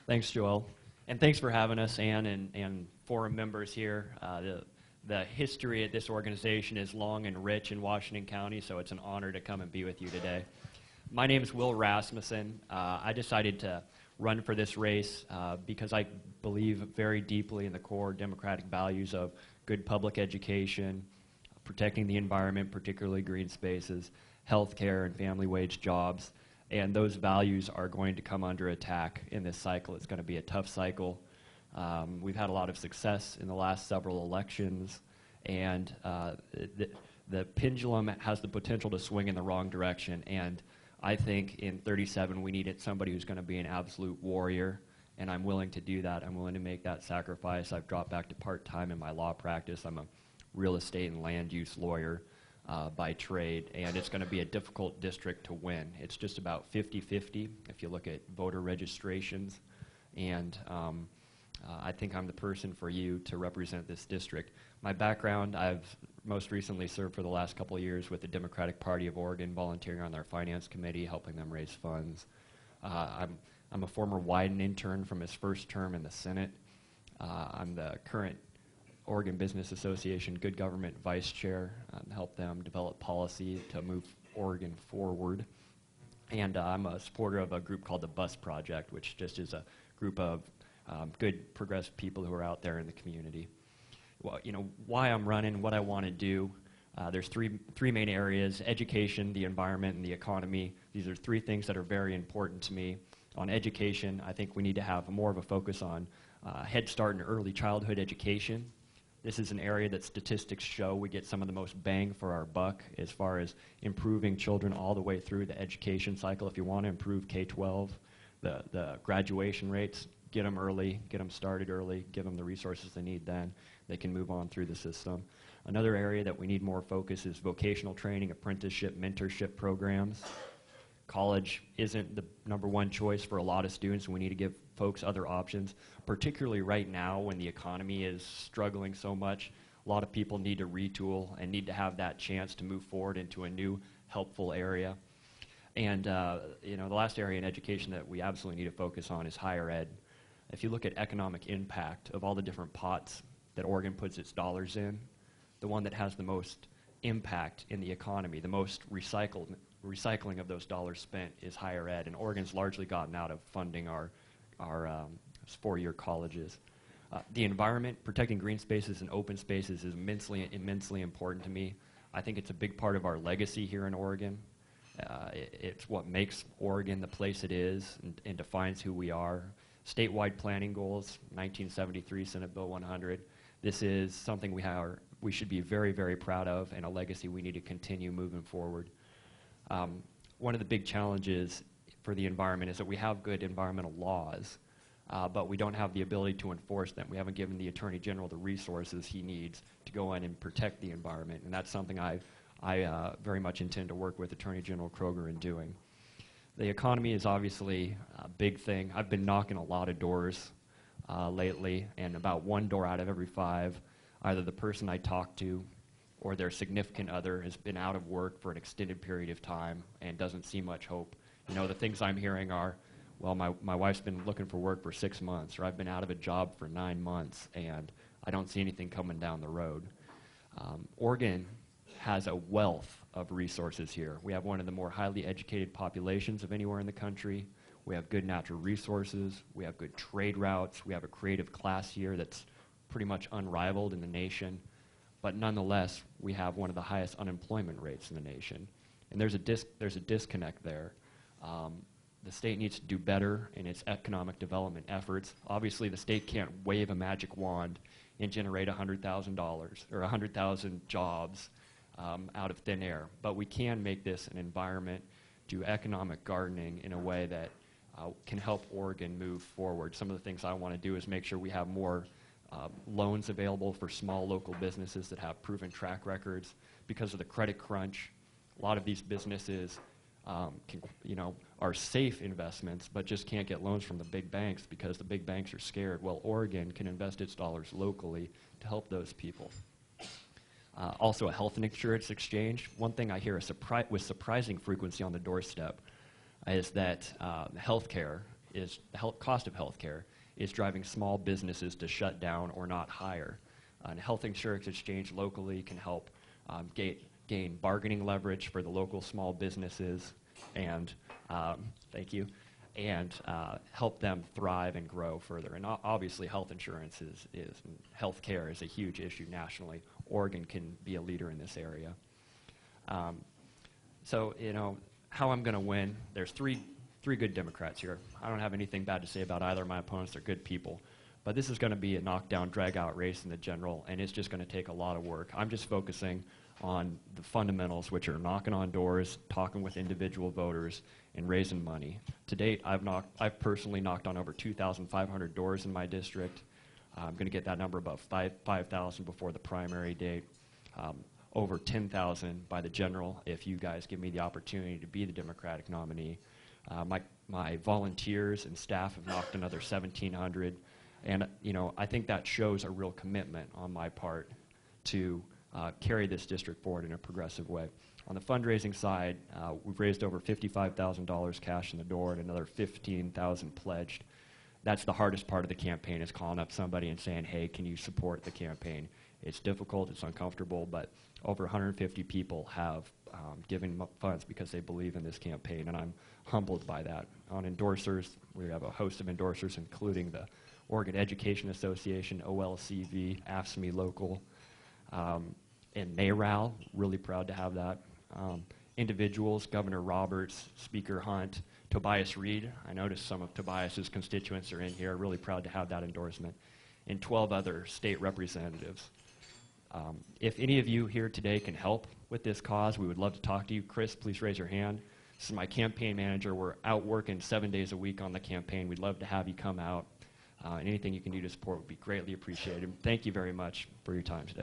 Thanks, Joel. And thanks for having us, Ann, and forum members here. The history of this organization is long and rich in Washington County, so it's an honor to come and be with you today. My name is Will Rasmussen. I decided to run for this race because I believe very deeply in the core democratic values of good public education, protecting the environment, particularly green spaces, healthcare, and family wage jobs. And those values are going to come under attack in this cycle. It's going to be a tough cycle. We've had a lot of success in the last several elections, and the pendulum has the potential to swing in the wrong direction. And I think in 37 we needed somebody who's going to be an absolute warrior, and I'm willing to do that. I'm willing to make that sacrifice. I've dropped back to part-time in my law practice. I'm a real estate and land use lawyer by trade, and it's going to be a difficult district to win. It's just about 50-50 if you look at voter registrations, and I think I'm the person for you to represent this district. My background, I've most recently served for the last couple of years with the Democratic Party of Oregon, volunteering on their finance committee, helping them raise funds. I'm a former Wyden intern from his first term in the Senate. I'm the current Oregon Business Association Good Government Vice Chair, help them develop policy to move Oregon forward. And I'm a supporter of a group called the Bus Project, which just is a group of good progressive people who are out there in the community. Well, you know, why I'm running, what I want to do, there's three main areas: education, the environment, and the economy. These are three things that are very important to me. On education, I think we need to have more of a focus on Head Start and early childhood education. This is an area that statistics show we get some of the most bang for our buck as far as improving children all the way through the education cycle. If you want to improve K-12, the graduation rates, get them early, get them started early, give them the resources they need, then they can move on through the system. Another area that we need more focus is vocational training, apprenticeship, mentorship programs. College isn't the #1 choice for a lot of students, and we need to give folks other options, particularly right now when the economy is struggling so much. A lot of people need to retool and need to have that chance to move forward into a new, helpful area. And you know, the last area in education that we absolutely need to focus on is higher ed. If you look at economic impact of all the different pots that Oregon puts its dollars in, the one that has the most impact in the economy, the most recycling of those dollars spent, is higher ed, and Oregon's largely gotten out of funding our four-year colleges. The environment, protecting green spaces and open spaces, is immensely important to me. I think it's a big part of our legacy here in Oregon. It's what makes Oregon the place it is and defines who we are. Statewide planning goals, 1973 Senate Bill 100. This is something we should be very, very proud of, and a legacy we need to continue moving forward. One of the big challenges for the environment is that we have good environmental laws, but we don't have the ability to enforce them. We haven't given the Attorney General the resources he needs to go in and protect the environment, and that's something I very much intend to work with Attorney General Kroger in doing. The economy is obviously a big thing. I've been knocking a lot of doors lately, and about one door out of every 5, either the person I talk to or their significant other has been out of work for an extended period of time and doesn't see much hope. You know, the things I'm hearing are, well, my wife's been looking for work for 6 months, or I've been out of a job for 9 months, and I don't see anything coming down the road. Oregon has a wealth of resources here. We have one of the more highly educated populations of anywhere in the country. We have good natural resources. We have good trade routes. We have a creative class here that's pretty much unrivaled in the nation. But nonetheless, we have one of the highest unemployment rates in the nation. And there's a disconnect there. The state needs to do better in its economic development efforts. Obviously, the state can't wave a magic wand and generate $100,000 or 100,000 jobs out of thin air. But we can make this an environment, do economic gardening in a way that can help Oregon move forward. Some of the things I want to do is make sure we have more loans available for small local businesses that have proven track records. Because of the credit crunch, a lot of these businesses are safe investments, but just can't get loans from the big banks because the big banks are scared. Well, Oregon can invest its dollars locally to help those people. Also, a health insurance exchange. One thing I hear with surprising frequency on the doorstep is that health care is the cost of health care is driving small businesses to shut down or not hire. And health insurance exchange locally can help gain bargaining leverage for the local small businesses and, thank you, and help them thrive and grow further. And obviously health insurance health care is a huge issue nationally. Oregon can be a leader in this area. So, you know, how I'm going to win, there's three good Democrats here. I don't have anything bad to say about either of my opponents. They're good people. But this is going to be a knockdown, drag-out race in the general, and it's just going to take a lot of work. I'm just focusing on the fundamentals, which are knocking on doors, talking with individual voters, and raising money. To date, I've personally knocked on over 2,500 doors in my district. I'm going to get that number above 5,000 before the primary date. Over 10,000 by the general if you guys give me the opportunity to be the Democratic nominee. My volunteers and staff have knocked another 1,700. And, you know, I think that shows a real commitment on my part to carry this district forward in a progressive way. On the fundraising side, we've raised over $55,000 cash in the door and another $15,000 pledged. That's the hardest part of the campaign, is calling up somebody and saying, hey, can you support the campaign? It's difficult, it's uncomfortable, but over 150 people have given funds because they believe in this campaign, and I'm humbled by that. On endorsers, we have a host of endorsers, including the Oregon Education Association, OLCV, AFSCME Local, and NARAL, really proud to have that. Individuals, Governor Roberts, Speaker Hunt, Tobias Reed. I noticed some of Tobias's constituents are in here. Really proud to have that endorsement. And 12 other state representatives. If any of you here today can help with this cause, we would love to talk to you. Chris, please raise your hand. This is my campaign manager. We're out working 7 days a week on the campaign. We'd love to have you come out. And anything you can do to support would be greatly appreciated. Thank you very much for your time today.